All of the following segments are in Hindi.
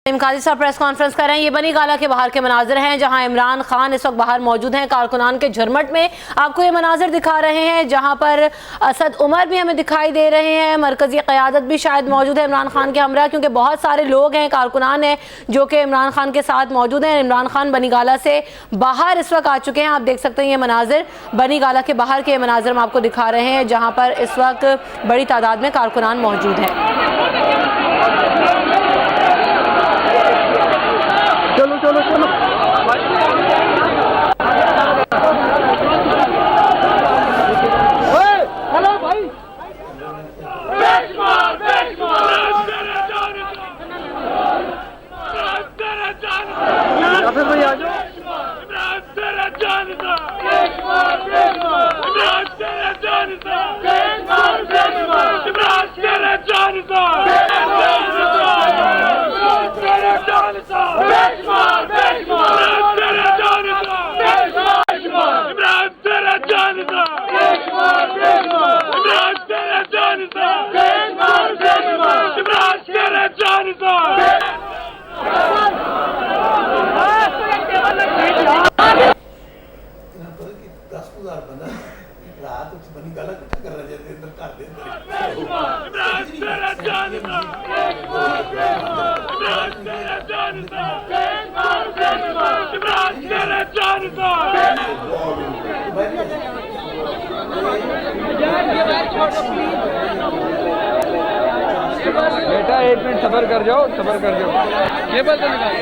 काजी साहब प्रेस कॉन्फ्रेंस कर रहे हैं। ये बनी गाला के बाहर के मनाजिर हैं जहां इमरान खान इस वक्त बाहर मौजूद हैं। कारकुनान के झुरमट में आपको ये मनाजिर दिखा रहे हैं जहां पर असद उमर भी हमें दिखाई दे रहे हैं। मरकजी क़यादत भी शायद मौजूद है इमरान खान के हमरा, क्योंकि बहुत सारे लोग हैं, कारकुनान हैं जो कि इमरान खान के साथ मौजूद हैं। इमरान खान बनी गाला से बाहर इस वक्त आ चुके हैं। आप देख सकते हैं ये मनाजिर बनी गाला के बाहर के मनाजिर हम आपको दिखा रहे हैं जहाँ पर इस वक्त बड़ी तादाद में कारकुनान मौजूद हैं। चलो चलो चलो हेलो भाई भाई आ जाओ। बनी गाला कितना कर रहा है अंदर घर दे बेटा एक मिनट सबर कर जाओ, सबर कर जाओ। केबल तो निकाल।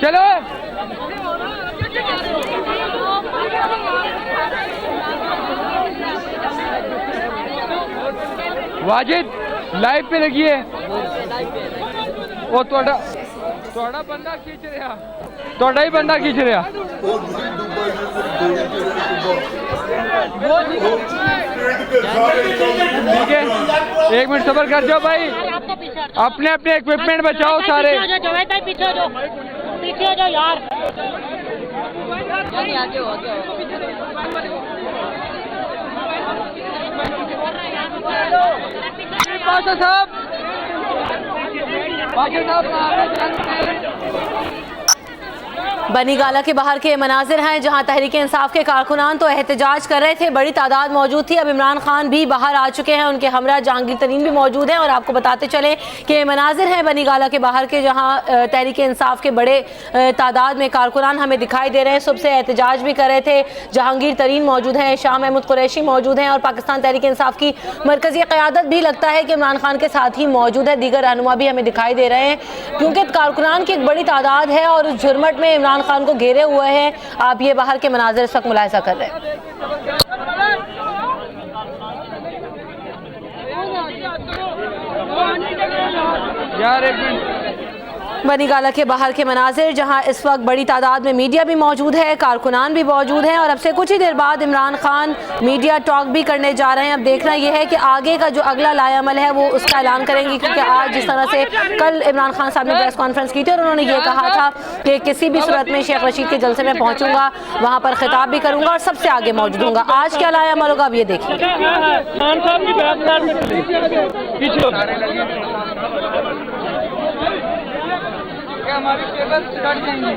चलो वाजिद लाइव पे लगिए। वो थोड़ा बंदा खींच रहा, थोड़ा ही बंदा खींच रहा। ठीक है, एक मिनट सबर कर जाओ भाई। अपने अपने इक्विपमेंट बचाओ सारे। पीछे जाओ यार। पाशा साहब, बनी गाला के बाहर के मनाजिर हैं जहां तहरीक इंसाफ के कारकुनान तो एहतजाज कर रहे थे, बड़ी तादाद मौजूद थी। अब इमरान खान भी बाहर आ चुके हैं, उनके हमरा जहांगीर तरीन भी मौजूद हैं। और आपको बताते चले कि मनाजिर हैं बनी गाला के बाहर के जहां तहरीक इंसाफ के बड़े तादाद में कारकुनान हमें दिखाई दे रहे हैं। सुबह से एहतजाज भी कर रहे थे। जहांगीर तरीन मौजूद हैं, शाह महमूद कुरैशी मौजूद हैं और पाकिस्तान तहरीक इंसाफ की मरकजी क़यादत भी लगता है कि इमरान खान के साथ ही मौजूद है। दीगर रहनुमा भी हमें दिखाई दे रहे हैं क्योंकि कारकुनान की एक बड़ी तादाद है और उस झुरमट में इमरान खान को घेरे हुए हैं। आप ये बाहर के मनाज़िर इस वक्त मुलाहिज़ा कर रहे हैं। यार एक मिनट। बनी गाला के बाहर के मनाजिर जहां इस वक्त बड़ी तादाद में मीडिया भी मौजूद है, कारकुनान भी मौजूद हैं और अब से कुछ ही देर बाद इमरान खान मीडिया टॉक भी करने जा रहे हैं। अब देखना यह है कि आगे का जो अगला लायामल है वो उसका ऐलान करेंगे, क्योंकि आज जिस तरह से कल इमरान खान साहब ने प्रेस कॉन्फ्रेंस की थी और उन्होंने ये कहा था कि किसी भी सूरत में शेख रशीद के जलसे में पहुँचूंगा, वहाँ पर खिताब भी करूँगा और सबसे आगे मौजूद हूँगा। आज क्या लायामल होगा अब ये देखिए। हमारी केबल कट जाएंगी।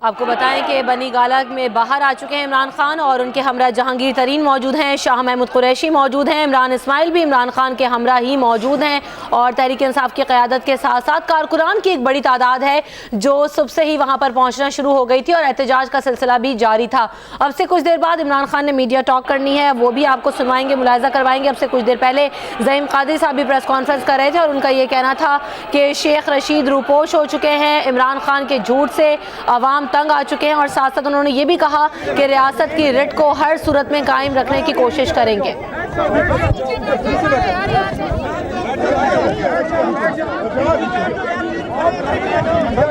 आपको बताएं कि बनी गाला में बाहर आ चुके हैं इमरान खान और उनके हमरा जहांगीर तरीन मौजूद हैं, शाह महमूद कुरैशी मौजूद हैं, इमरान इस्माइल भी इमरान खान के हमरा ही मौजूद हैं और तहरीक इंसाफ की क़यादत के साथ साथ कारकुनान की एक बड़ी तादाद है जो सुबह से ही वहाँ पर पहुँचना शुरू हो गई थी और एहतजाज का सिलसिला भी जारी था। अब से कुछ देर बाद इमरान खान ने मीडिया टॉक करनी है, वो भी आपको सुनवाएंगे, मुलाहिज़ा करवाएंगे। अब से कुछ देर पहले ज़हीम कादी साहब भी प्रेस कॉन्फ्रेंस कर रहे थे और उनका ये कहना था कि शेख रशीद रूपोश हो चुके हैं, इमरान खान के झूठ से अवाम तंग आ चुके हैं और साथ साथ उन्होंने ये भी कहा कि रियासत की रिट को हर सूरत में कायम रखने की कोशिश करेंगे।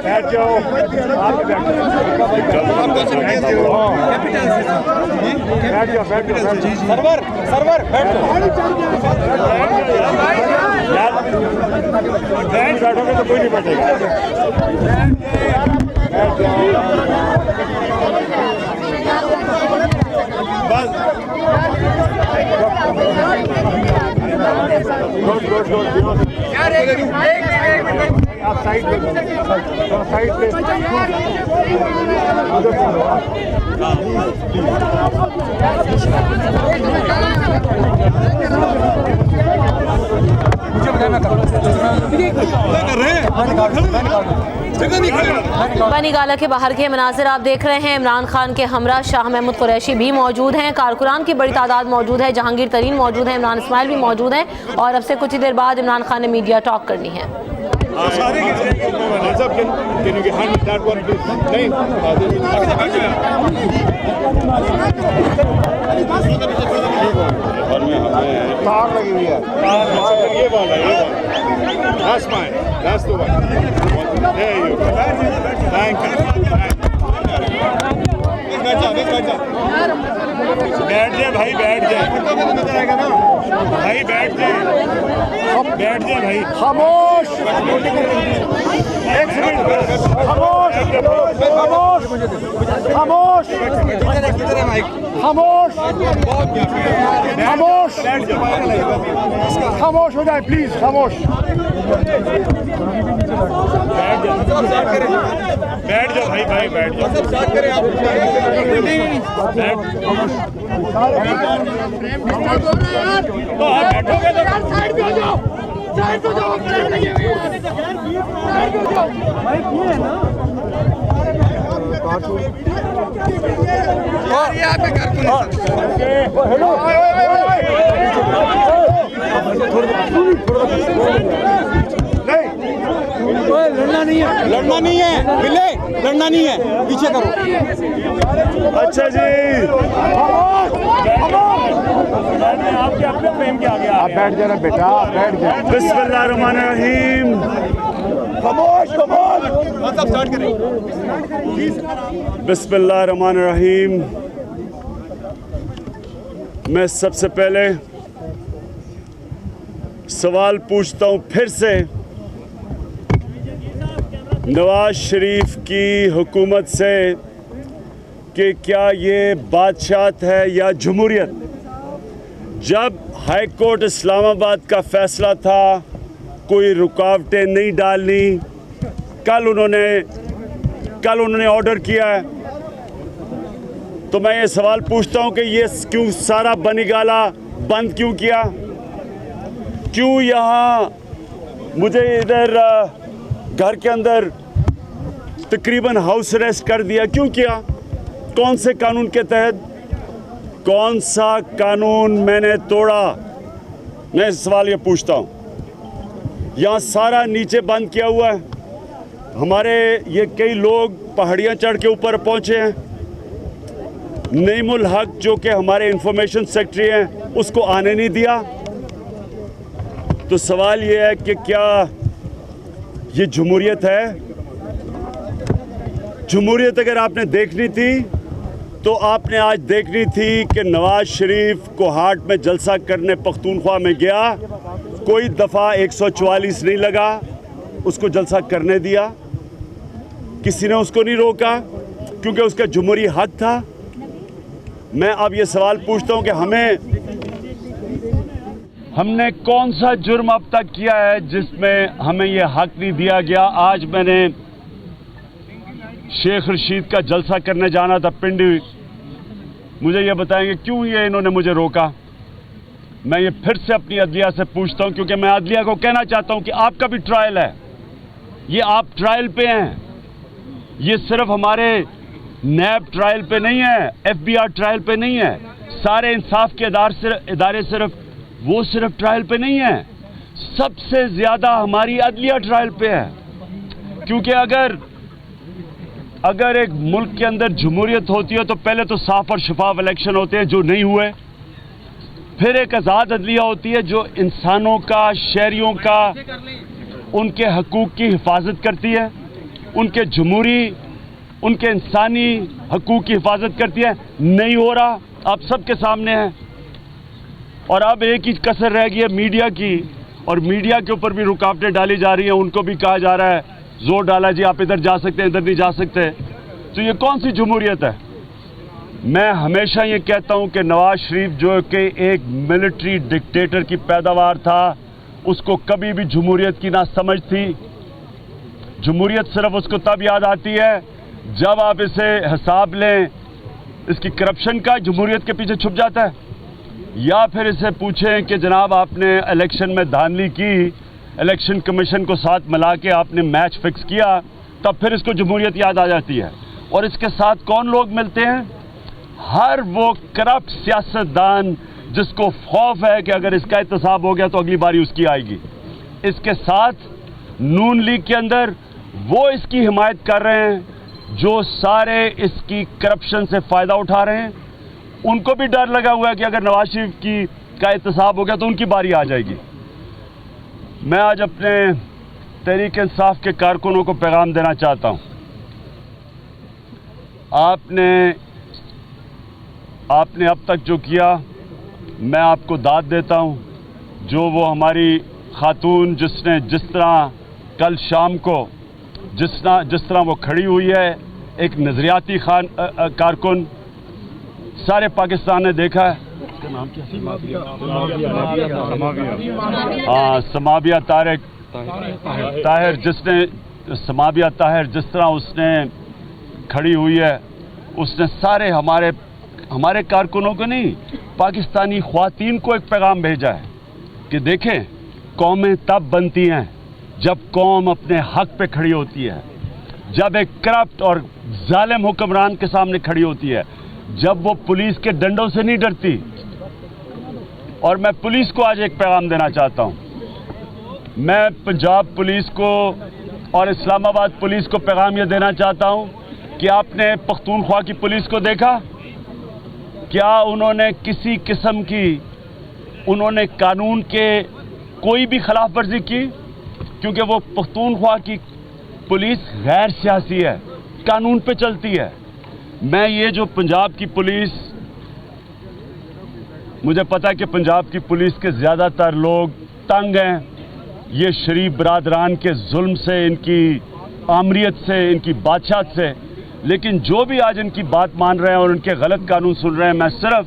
बैठ जाओ, सर्वर सर्वर बैठ जाओ। बैठोगे तो कोई नहीं बैठेगा। बस आप साइड पे साइड पे बनी गाला के बाहर के मनाजिर आप देख रहे हैं। इमरान खान के हमरा शाह महमूद कुरैशी भी मौजूद हैं, कारकुनान की बड़ी तादाद मौजूद है, जहांगीर तरीन मौजूद है, इमरान इस्माइल भी मौजूद हैं और अब से कुछ ही देर बाद इमरान खान ने मीडिया टॉक करनी है। तार लगी हुई है, ये वाला that's mine, that's the one. There you go. Thank you. बैठ जाए भाई, बैठ जाए भाई, बैठ जाए भाई। खामोश, एक सेकंड, खामोश, खामोश, खामोश, खामोश, खामोश, खामोश हो जाए प्लीज, खामोश। बैठ जाओ भाई, भाई बैठ जाओ। तो आप बैठोगे तो साइड पे हो जाओ, साइड पे जाओ, और यहाँ पे लड़ना नहीं है, मिले लड़ना नहीं है, पीछे करो। अच्छा जी, आपके अपने प्रेम के आगे आप बैठ जाना बेटा, आप बैठ जाए। बिस्मिल्लाहिर्रहमानिर्रहीम। खामोश, खामोश, मतलब स्टार्ट करें। बिस्मिल्लाहिर्रहमानिर्रहीम। मैं सबसे पहले सवाल पूछता हूँ फिर से, नवाज शरीफ की हुकूमत से कि क्या ये बादशाहत है या जमहूरियत। जब हाई कोर्ट इस्लामाबाद का फैसला था कोई रुकावटें नहीं डालनी, कल उन्होंने ऑर्डर किया है, तो मैं ये सवाल पूछता हूँ कि ये क्यों सारा बनी गाला बंद क्यों किया? क्यों यहाँ मुझे इधर घर के अंदर तकरीबन हाउस अरेस्ट कर दिया? क्यों किया? कौन से कानून के तहत? कौन सा कानून मैंने तोड़ा? मैं सवाल ये पूछता हूँ। यहाँ सारा नीचे बंद किया हुआ है। हमारे ये कई लोग पहाड़ियाँ चढ़ के ऊपर पहुँचे हैं। नईमुल हक जो कि हमारे इंफॉर्मेशन सेक्रेटरी हैं, उसको आने नहीं दिया। तो सवाल ये है कि क्या ये जमहूरियत है? जमहूरियत अगर आपने देखनी थी तो आपने आज देखनी थी कि नवाज शरीफ को हाट में जलसा करने पख्तूनख्वा में गया, कोई दफ़ा 144 नहीं लगा, उसको जलसा करने दिया, किसी ने उसको नहीं रोका क्योंकि उसका जमहूरी हक था। मैं अब ये सवाल पूछता हूँ कि हमने कौन सा जुर्म अब तक किया है जिसमें हमें ये हक नहीं दिया गया? आज मैंने शेख रशीद का जलसा करने जाना था पिंडी। मुझे ये बताएंगे क्यों ये इन्होंने मुझे रोका? मैं ये फिर से अपनी अदलिया से पूछता हूँ, क्योंकि मैं अदलिया को कहना चाहता हूँ कि आपका भी ट्रायल है, ये आप ट्रायल पे हैं। ये सिर्फ हमारे नैब ट्रायल पे नहीं है, FBI ट्रायल पे नहीं है, सारे इंसाफ के इदारे सिर्फ ट्रायल पे नहीं है, सबसे ज्यादा हमारी अदलिया ट्रायल पे है। क्योंकि अगर एक मुल्क के अंदर जमहूरियत होती है तो पहले तो साफ और शफाफ इलेक्शन होते हैं जो नहीं हुए, फिर एक आज़ाद अदलिया होती है जो इंसानों का, शहरियों का, उनके हकूक़ की हिफाजत करती है, उनके जमहूरी, उनके इंसानी हकूक़ की हिफाजत करती है। नहीं हो रहा, अब सबके सामने है। और अब एक ही कसर रह गई है मीडिया की और मीडिया के ऊपर भी रुकावटें डाली जा रही हैं, उनको भी कहा जा रहा है, जोर डाला जी आप इधर जा सकते हैं, इधर नहीं जा सकते। तो ये कौन सी जमहूरियत है? मैं हमेशा ये कहता हूं कि नवाज शरीफ जो कि एक मिलिट्री डिक्टेटर की पैदावार था, उसको कभी भी जमहूरियत की ना समझ थी। जमहूरियत सिर्फ उसको तब याद आती है जब आप इसे हिसाब लें इसकी करप्शन का, जमहूरियत के पीछे छुप जाता है। या फिर इसे पूछें कि जनाब आपने इलेक्शन में धांधली की, इलेक्शन कमीशन को साथ मिला के आपने मैच फिक्स किया, तब फिर इसको जमहूरियत याद आ जाती है। और इसके साथ कौन लोग मिलते हैं? हर वो करप्ट सियासतदान जिसको खौफ है कि अगर इसका एहतसाब हो गया तो अगली बारी उसकी आएगी। इसके साथ नून लीग के अंदर वो इसकी हिमायत कर रहे हैं जो सारे इसकी करप्शन से फायदा उठा रहे हैं। उनको भी डर लगा हुआ है कि अगर नवाज शरीफ का एहतसाब हो गया तो उनकी बारी आ जाएगी। मैं आज अपने तहरीक इंसाफ के कारकुनों को पैगाम देना चाहता हूं। आपने अब तक जो किया, मैं आपको दाद देता हूं। जो वो हमारी खातून जिसने जिस तरह कल शाम को जिस तरह वो खड़ी हुई है, एक नजरियाती कारकुन, सारे पाकिस्तान ने देखा है। उसका नाम क्या? समाविया ताहिर, जिसने समाविया ताहिर जिस तरह उसने खड़ी हुई है, उसने सारे हमारे कारकुनों को नहीं, पाकिस्तानी ख्वातीन को एक पैगाम भेजा है कि देखें, कौमें तब बनती हैं जब कौम अपने हक पे खड़ी होती है, जब एक करप्ट और जालिम हुक्मरान के सामने खड़ी होती है, जब वो पुलिस के डंडों से नहीं डरती। और मैं पुलिस को आज एक पैगाम देना चाहता हूं। मैं पंजाब पुलिस को और इस्लामाबाद पुलिस को पैगाम ये देना चाहता हूं कि आपने पख्तूनख्वा की पुलिस को देखा? क्या उन्होंने किसी किस्म की उन्होंने कानून के कोई भी खिलाफ वर्जी की? क्योंकि वो पख्तूनख्वा की पुलिस गैर सियासी है, कानून पे चलती है। मैं ये जो पंजाब की पुलिस, मुझे पता है कि पंजाब की पुलिस के ज़्यादातर लोग तंग हैं ये शरीफ बरादरान के जुल्म से, इनकी आमरीत से, इनकी बादशाहत से। लेकिन जो भी आज इनकी बात मान रहे हैं और उनके गलत कानून सुन रहे हैं, मैं सिर्फ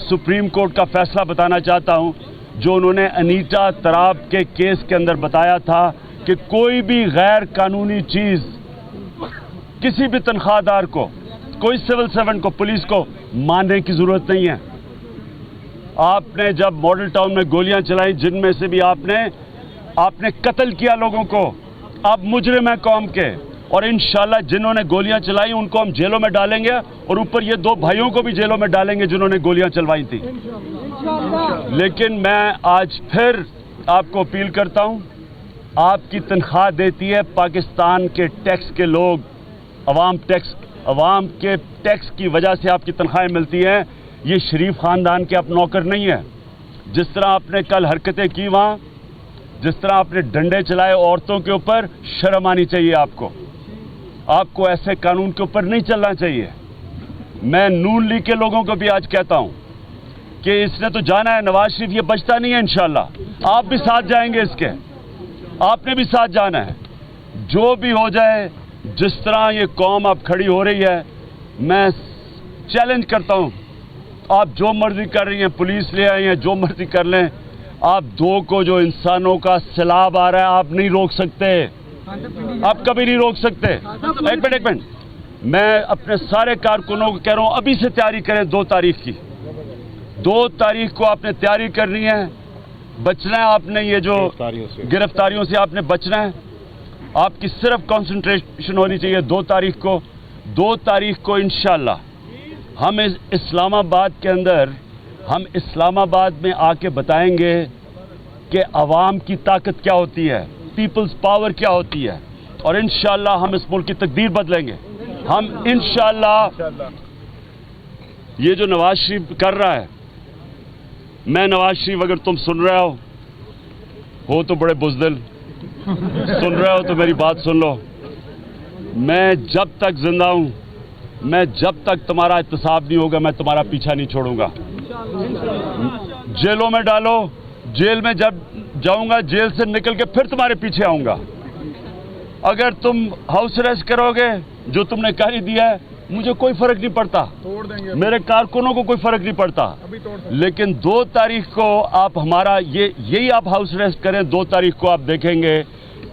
सुप्रीम कोर्ट का फैसला बताना चाहता हूं जो उन्होंने अनीता तराब के केस के अंदर बताया था कि कोई भी गैर कानूनी चीज़ किसी भी तनख्वाहदार को, कोई सिविल सर्वेंट को, पुलिस को मानने की ज़रूरत नहीं है। आपने जब मॉडल टाउन में गोलियां चलाई, जिनमें से भी आपने कत्ल किया लोगों को, आप मुजरिम हैं कौम के, और इंशाल्लाह जिन्होंने गोलियां चलाई उनको हम जेलों में डालेंगे, और ऊपर ये 2 भाइयों को भी जेलों में डालेंगे जिन्होंने गोलियां चलवाई थी। लेकिन मैं आज फिर आपको अपील करता हूं, आपकी तनख्वाह देती है पाकिस्तान के टैक्स के लोग, अवाम के टैक्स की वजह से आपकी तनख्वाहें मिलती हैं। ये शरीफ खानदान के आप नौकर नहीं है। जिस तरह आपने कल हरकतें की वहां, जिस तरह आपने डंडे चलाए औरतों के ऊपर, शर्म आनी चाहिए आपको ऐसे कानून के ऊपर नहीं चलना चाहिए। मैं नून लीग के लोगों को भी आज कहता हूं कि इसने तो जाना है, नवाज शरीफ ये बचता नहीं है। इंशाल्लाह आप भी साथ जाएंगे इसके, आपने भी साथ जाना है। जो भी हो जाए, जिस तरह ये कौम अब खड़ी हो रही है, मैं चैलेंज करता हूं, आप जो मर्जी कर रही हैं, पुलिस ले आई हैं, जो मर्जी कर लें, आप 2 को जो इंसानों का सैलाब आ रहा है आप नहीं रोक सकते, आप कभी नहीं रोक सकते। एक मिनट, मैं अपने सारे कारकुनों को कह रहा हूं, अभी से तैयारी करें 2 तारीख की। 2 तारीख को आपने तैयारी करनी है, बचना है आपने, ये जो गिरफ्तारियों से आपने बचना है। आपकी सिर्फ कंसंट्रेशन होनी चाहिए 2 तारीख को। 2 तारीख को इंशाल्लाह हम इस्लामाबाद के अंदर, हम इस्लामाबाद में आके बताएंगे कि अवाम की ताकत क्या होती है, पीपल्स पावर क्या होती है, और इंशाल्लाह हम इस मुल्क की तकदीर बदलेंगे। हम इंशाल्लाह, ये जो नवाज शरीफ कर रहा है, मैं नवाज शरीफ, अगर तुम सुन रहे हो तो बड़े बुज़दिल, सुन रहे हो तो मेरी बात सुन लो। मैं जब तक जिंदा हूं, मैं जब तक तुम्हारा एहतसाब नहीं होगा, मैं तुम्हारा पीछा नहीं छोड़ूंगा। जेलों में डालो, जेल में जब जाऊंगा जेल से निकल के फिर तुम्हारे पीछे आऊंगा। अगर तुम हाउस अरेस्ट करोगे, जो तुमने कार्य दिया है, मुझे कोई फर्क नहीं पड़ता, मेरे कारकुनों को कोई फर्क नहीं पड़ता। लेकिन 2 तारीख को आप हमारा यही आप हाउस अरेस्ट करें, 2 तारीख को आप देखेंगे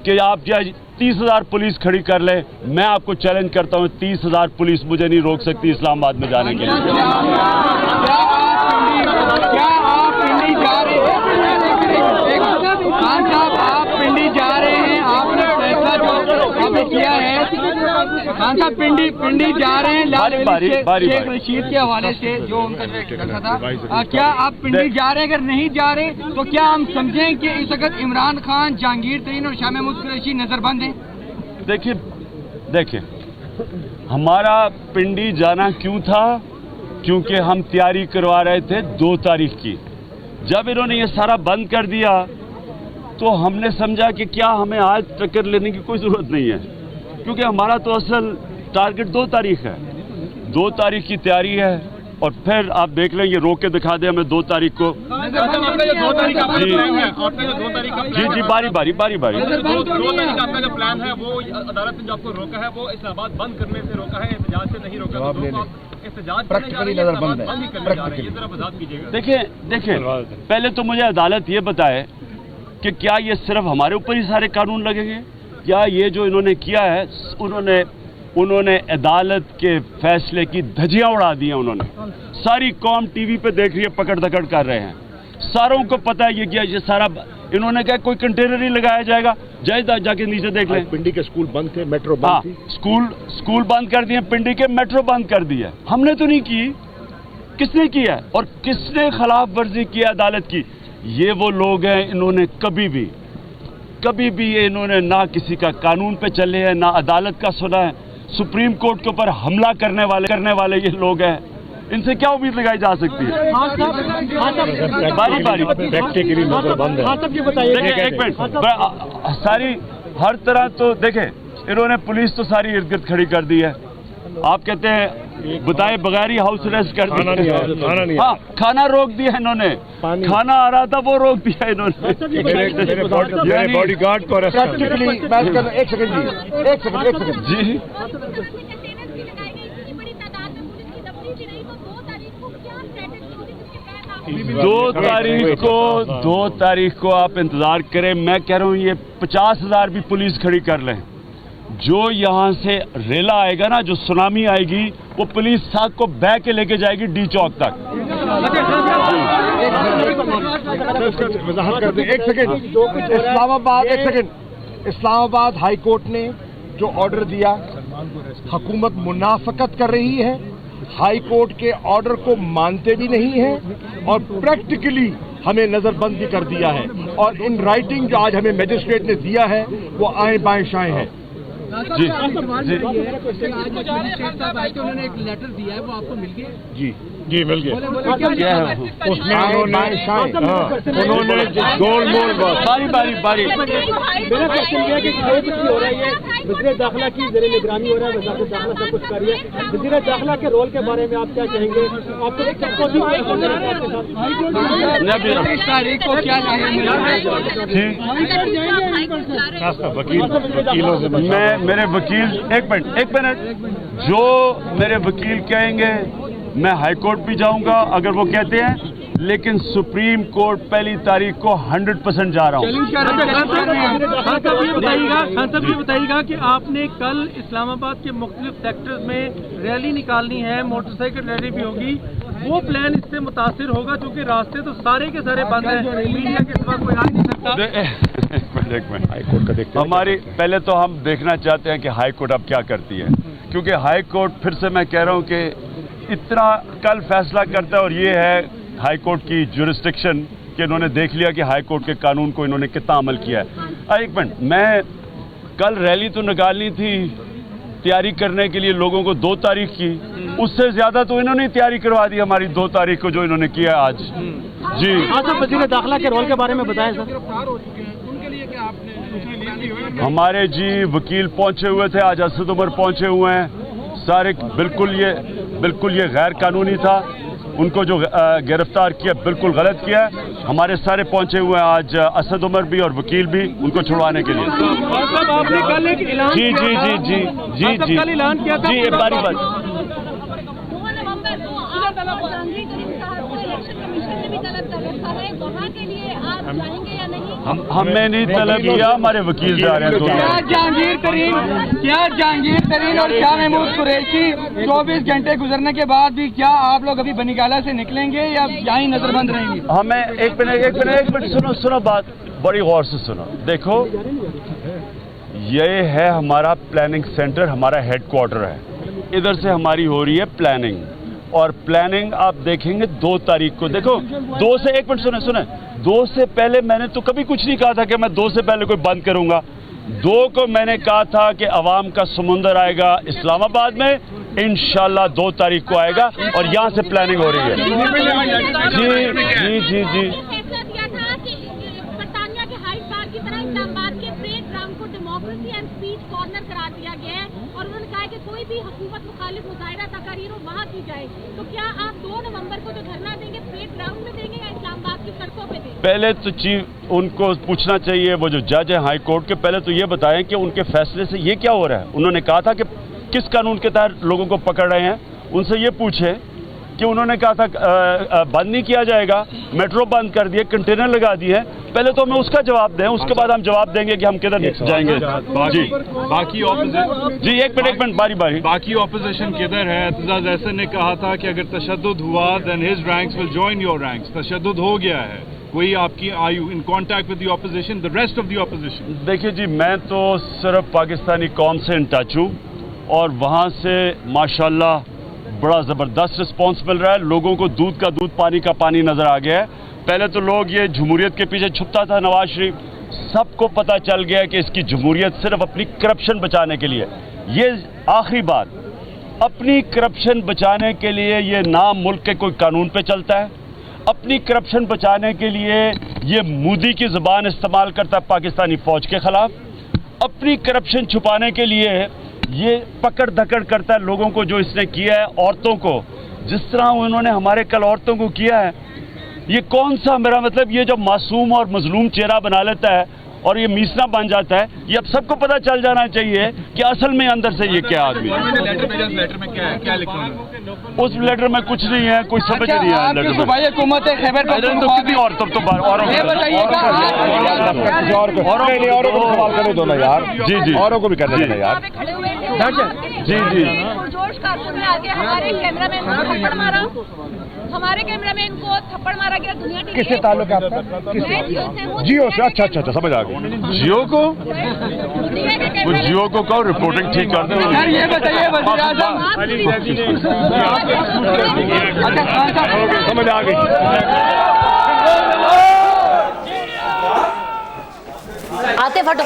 कि आप या 30,000 पुलिस खड़ी कर ले, मैं आपको चैलेंज करता हूं 30,000 पुलिस मुझे नहीं रोक सकती इस्लामाबाद में जाने के लिए। क्या आप पिंडी जा रहे हैं? खान साहब, आप पिंडी जा रहे हैं, आपने फैसला जो आपने किया है, खान साहब पिंडी जा रहे हैं लाल शेख रशीद के हवाले से जो उनका रखा था, क्या आप पिंडी जा रहे हैं? अगर नहीं जा रहे तो क्या हम समझें कि इस वक्त इमरान खान, जहांगीर तरीन और शाह महमूद कुरैशी नजरबंद हैं? देखिए हमारा पिंडी जाना क्यों था? क्योंकि हम तैयारी करवा रहे थे 2 तारीख की। जब इन्होंने ये सारा बंद कर दिया तो हमने समझा कि क्या हमें आज टक्कर लेने की कोई जरूरत नहीं है, क्योंकि हमारा तो असल टारगेट 2 तारीख है। 2 तारीख की तैयारी है और फिर आप देख लें, ये रोक के दिखा दें हमें 2 तारीख को। जी बारी 2 तारीख आपका जो प्लान है वो अदालत ने जो आपको रोका है वो इस्लामाबाद बंद करने से रोका है, एहतजाज से नहीं रोका। देखिए पहले तो मुझे अदालत ये बताए कि क्या ये सिर्फ हमारे ऊपर ही सारे कानून लगेंगे? क्या ये जो इन्होंने किया है, उन्होंने अदालत के फैसले की धज्जियां उड़ा दी हैं। उन्होंने सारी कौम टीवी पे देख रही है, पकड़ दकड़ कर रहे हैं, सारों को पता है ये क्या, ये सारा इन्होंने कहा कोई कंटेनर ही लगाया जाएगा, जाके नीचे देख लें। पिंडी के स्कूल बंद थे, मेट्रो बंद थी। स्कूल बंद कर दिए, पिंडी के मेट्रो बंद कर दिया। हमने तो नहीं की, किसने किया और किसने खिलाफ वर्जी की अदालत की? ये वो लोग हैं, इन्होंने कभी भी इन्होंने ना किसी का कानून पे चले हैं, ना अदालत का सुना है। सुप्रीम कोर्ट के ऊपर हमला करने वाले ये लोग हैं, इनसे क्या उम्मीद लगाई जा सकती है? बारी प्रैक्टिकली नजरबंद है। देखिए एक मिनट, सारी हर तरह तो देखें, इन्होंने पुलिस तो सारी इर्द गिर्द खड़ी कर दी है। आप कहते हैं बताए बगैर ही हाउस अरेस्ट कर दिया। हाँ, खाना रोक दिया इन्होंने, खाना आ रहा था वो रोक दिया इन्होंने। बॉडीगार्ड को अरेस्ट कर। एक सेकंड जी। 2 तारीख को आप इंतजार करें। मैं कह रहा हूँ ये 50,000 भी पुलिस खड़ी कर लें, जो यहाँ से रेला आएगा ना, जो सुनामी आएगी, वो पुलिस साथ को बह के लेके जाएगी डी चौक तक। एक सेकंड, इस्लामाबाद हाई कोर्ट ने जो ऑर्डर दिया, हुकूमत मुनाफकत कर रही है, हाई कोर्ट के ऑर्डर को मानते भी नहीं है और प्रैक्टिकली हमें नजरबंद भी कर दिया है। और इन राइटिंग जो आज हमें मजिस्ट्रेट ने दिया है वो आए बाएं शाएं है। जी उन्होंने एक लेटर दिया है, वो आपको मिल गया? जी मिल गया। उसमें उन्होंने गोलमोल बारी मेरा क्वेश्चन ये है कि जो कुछ हो रही है, वज़ीर दाखिला की ज़ेरे निगरानी हो रहा है, वज़ारत दाखिला सब कुछ कर रही है। वज़ीर दाखिला के रोल के बारे में आप क्या कहेंगे? आपको तारीख को क्या वकीलों से मेरे वकील एक मिनट, जो मेरे वकील कहेंगे मैं हाई कोर्ट भी जाऊंगा अगर वो कहते हैं, लेकिन सुप्रीम कोर्ट 1 तारीख को 100% जा रहा हूँ। खान साहब ये बताइएगा कि आपने कल इस्लामाबाद के मुख्तलिफ सेक्टर्स में रैली निकालनी है, मोटरसाइकिल रैली भी होगी, वो प्लान इससे मुतासिर होगा क्योंकि रास्ते तो सारे के सारे बंद हैं, मीडिया के सिवा कोई आ नहीं सकता। एक मिनट, हाई कोर्ट का देखते हैं। हमारी पहले तो हम देखना चाहते हैं कि हाई कोर्ट अब क्या करती है, क्योंकि हाई कोर्ट फिर से मैं कह रहा हूँ कि इतना कल फैसला करता है और ये है हाई कोर्ट की जुरिस्डिक्शन कि इन्होंने देख लिया कि हाई कोर्ट के कानून को इन्होंने कितना अमल किया है। एक मिनट, मैं कल रैली तो निकालनी थी तैयारी करने के लिए लोगों को 2 तारीख की, उससे ज्यादा तो इन्होंने तैयारी करवा दी हमारी 2 तारीख को जो इन्होंने किया आज। जी हाँ सर, वज़ीर दाखिला के रोल के बारे में बताएं सर। हमारे जी वकील पहुंचे हुए थे, आज असद उमर पहुंचे हुए हैं, सारे बिल्कुल ये गैर कानूनी था। उनको जो गिरफ्तार किया बिल्कुल गलत किया है। हमारे सारे पहुंचे हुए हैं आज, असद उमर भी और वकील भी, उनको छुड़वाने के लिए। आपने कल एक ऐलान जी जी जी जी जी जी कल ऐलान किया था जी, एक बारी बात। हमने नहीं तलब किया, हमारे वकील जा रहे हैं। क्या जहांगीर तरीन और शाह महमूद कुरैशी 24 घंटे गुजरने के बाद भी क्या आप लोग अभी बनीगाला से निकलेंगे या यहीं नजरबंद रहेंगे? हमें एक मिनट सुनो बात, बड़ी गौर से सुनो। देखो, ये है हमारा प्लानिंग सेंटर, हमारा हेडक्वार्टर है। इधर से हमारी हो रही है प्लानिंग, और प्लानिंग आप देखेंगे 2 तारीख को। देखो, 2 से 1 मिनट सुने 2 से पहले मैंने तो कभी कुछ नहीं कहा था कि मैं 2 से पहले कोई बंद करूंगा। 2 को मैंने कहा था कि अवाम का समुंदर आएगा इस्लामाबाद में, इंशाल्लाह 2 तारीख को आएगा, और यहाँ से प्लानिंग हो रही है। जी जी जी जी करार दिया गया है और उन्होंने कहा कि कोई भी हुकूमत मुखालिफ मुजाहिरा तकारीर वहाँ की जाए। तो क्या आप 2 नवंबर को जो धरना देंगे परेड ग्राउंड में देंगे या इस्लामाबाद की सड़कों पे देंगे? पहले तो चीफ उनको पूछना चाहिए, वो जो जज है हाई कोर्ट के, पहले तो ये बताएं कि उनके फैसले से ये क्या हो रहा है। उन्होंने कहा था कि किस कानून के तहत लोगों को पकड़ रहे हैं, उनसे ये पूछे कि उन्होंने कहा था बंद नहीं किया जाएगा, मेट्रो बंद कर दिए, कंटेनर लगा दिए। पहले तो हमें उसका जवाब दें, उसके बाद हम जवाब देंगे कि हम किधर जाएंगे। जी बाकी ऑपोजिशन जी, एक मिनट बारी बाकी ऑपोजिशन किधर है? एतजाज अहसन ने कहा था कि अगर तशद्दुद हुआ then his ranks will join your ranks. तशद्दुद हो गया है, कोई आपकी are you in contact with the opposition, the rest of the opposition? देखिए जी, मैं तो सिर्फ पाकिस्तानी कौम से इन टच हूँ, और वहाँ से माशाल्लाह बड़ा ज़बरदस्त रिस्पॉन्स मिल रहा है। लोगों को दूध का दूध, पानी का पानी नज़र आ गया है। पहले तो लोग ये जमहूरियत के पीछे छुपता था नवाज शरीफ, सबको पता चल गया कि इसकी जमहूरियत सिर्फ अपनी करप्शन बचाने के लिए। ये आखिरी बात, अपनी करप्शन बचाने के लिए ये नाम मुल्क के कोई कानून पे चलता है, अपनी करप्शन बचाने के लिए ये मोदी की ज़बान इस्तेमाल करता है पाकिस्तानी फ़ौज के ख़िलाफ़, अपनी करप्शन छुपाने के लिए ये पकड़ धकड़ करता है लोगों को। जो इसने किया है औरतों को, जिस तरह उन्होंने हमारे कल औरतों को किया है, ये कौन सा, मेरा मतलब ये जो मासूम और मजलूम चेहरा बना लेता है और ये मीसना बन जाता है, ये अब सबको पता चल जाना चाहिए कि असल में अंदर से ये क्या आदमी है। लेटर में क्या लिखा है? उस लेटर में कुछ नहीं है, कोई समझ नहीं है लेटर में। भाई हुकूमत खैबर तो कितनी और तब तो दो ना यार। जी जी, औरों को भी करने देना यार। जी जी, जोश कारकुन ने आगे हमारे कैमरामैन को थप्पड़ मारा, हमारे कैमरामैन को थप्पड़ मारा गया। दुनिया टीवी किससे ताल्लुक है आपका? जियो से? अच्छा अच्छा, समझ आ गई। जियो को, वो जियो को कहो रिपोर्टिंग ठीक कर दे। ये बताइए वज़ीर आज़म, समझ आ गई। आते फटो।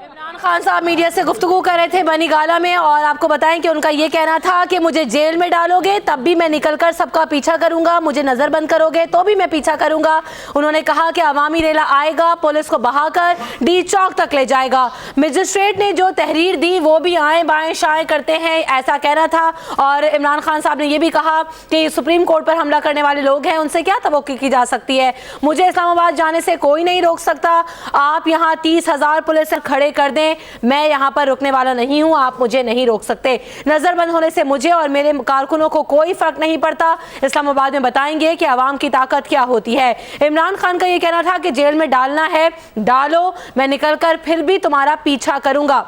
इमरान खान साहब मीडिया से गुफ्तगू कर रहे थे बनीगाला में, और आपको बताएं कि उनका ये कहना था कि मुझे जेल में डालोगे तब भी मैं निकलकर सबका पीछा करूंगा, मुझे नजरबंद करोगे तो भी मैं पीछा करूंगा। उन्होंने कहा कि अवामी रेला आएगा, पुलिस को बहाकर डी चौक तक ले जाएगा। मजिस्ट्रेट ने जो तहरीर दी वो भी आए बाएं शाएं करते हैं, ऐसा कहना था। और इमरान खान साहब ने यह भी कहा कि सुप्रीम कोर्ट पर हमला करने वाले लोग हैं, उनसे क्या तवक्कुल की जा सकती है। मुझे इस्लामाबाद जाने से कोई नहीं रोक सकता। आप यहाँ 30,000 पुलिस खड़े कर दें, मैं यहाँ पर रुकने वाला नहीं हूँ, आप मुझे नहीं रोक सकते। नजरबंद होने से मुझे और मेरे कारकुनों को कोई फर्क नहीं पड़ता। इस्लामाबाद में बताएंगे कि आवाम की ताकत क्या होती है। इमरान खान का ये कहना था कि जेल में डालना है डालो, मैं निकलकर फिर भी तुम्हारा पीछा करूंगा।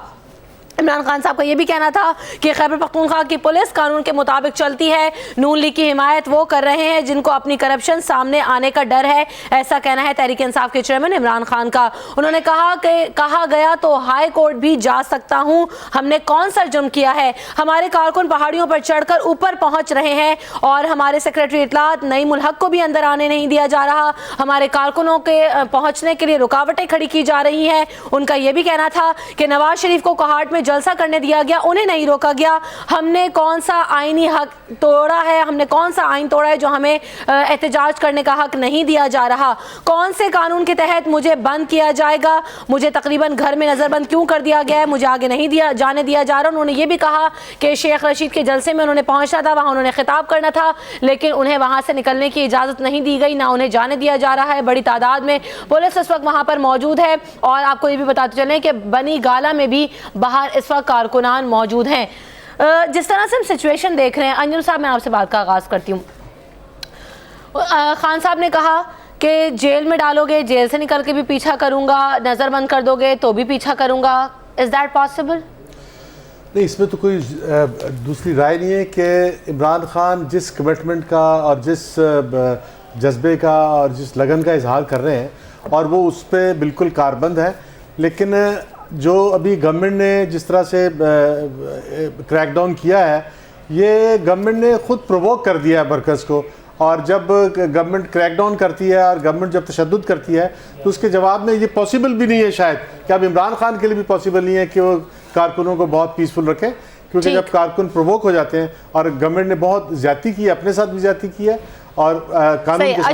इमरान खान साहब का ये भी कहना था कि खैबर पख्तूनख्वा की पुलिस कानून के मुताबिक चलती है, नून लीग की हिमायत वो कर रहे हैं जिनको अपनी करप्शन सामने आने का डर है, ऐसा कहना है तहरीक इंसाफ के चेयरमैन इमरान खान का। उन्होंने कहा कि कहा गया तो हाई कोर्ट भी जा सकता हूं, हमने कौन सा जुर्म किया है। हमारे कारकुन पहाड़ियों पर चढ़कर ऊपर पहुंच रहे हैं और हमारे सेक्रेटरी इत्तलात नईम उल हक को भी अंदर आने नहीं दिया जा रहा। हमारे कारकुनों के पहुंचने के लिए रुकावटें खड़ी की जा रही हैं। उनका यह भी कहना था कि नवाज शरीफ को कोहाट में जलसा करने दिया गया, उन्हें नहीं रोका गया। हमने कौन सा आईनी हक तोड़ा है, हमने कौन सा आइन तोड़ा है जो हमें एहतजाज करने का हक नहीं दिया जा रहा? कौन से कानून के तहत मुझे बंद किया जाएगा? मुझे तकरीबन घर में नज़रबंद क्यों कर दिया गया है? मुझे आगे नहीं जाने दिया जा रहा। उन्होंने ये भी कहा कि शेख रशीद के जलसे में उन्होंने पहुंचना था, वहाँ उन्होंने खिताब करना था, लेकिन उन्हें वहाँ से निकलने की इजाज़त नहीं दी गई, ना उन्हें जाने दिया जा रहा है। बड़ी तादाद में पुलिस इस वक्त वहाँ पर मौजूद है और आपको ये भी बताते चलें कि बनी गाला में भी बाहर इस वक्त कारकुनान मौजूद हैं। जिस तरह से हम सिचुएशन देख रहे हैं, अंजुम साहब मैं आपसे बात का आगाज़ करती हूँ। खान साहब ने कहा कि जेल में डालोगे, जेल से निकल के भी पीछा करूँगा, नज़रबंद कर दोगे तो भी पीछा करूँगा। Is that possible? नहीं, इसमें तो कोई दूसरी राय नहीं है कि इमरान खान जिस कमिटमेंट का और जिस जज्बे का और जिस लगन का इजहार कर रहे हैं और वो उस पर बिल्कुल कारबंद है, लेकिन जो अभी गवर्नमेंट ने जिस तरह से क्रैकडाउन किया है, ये गवर्नमेंट ने खुद प्रोवोक कर दिया है वर्कर्स को। और जब गवर्नमेंट क्रैकडाउन करती है और गवर्नमेंट जब तशद्दुद करती है तो उसके जवाब में ये पॉसिबल भी नहीं है शायद कि अब इमरान खान के लिए भी पॉसिबल नहीं है कि वो कारकुनों को बहुत पीसफुल रखें, क्योंकि जब कारकुन प्रोवोक हो जाते हैं और गवर्नमेंट ने बहुत ज्यादती की, अपने साथ भी ज्यादती की है और कानून के साथ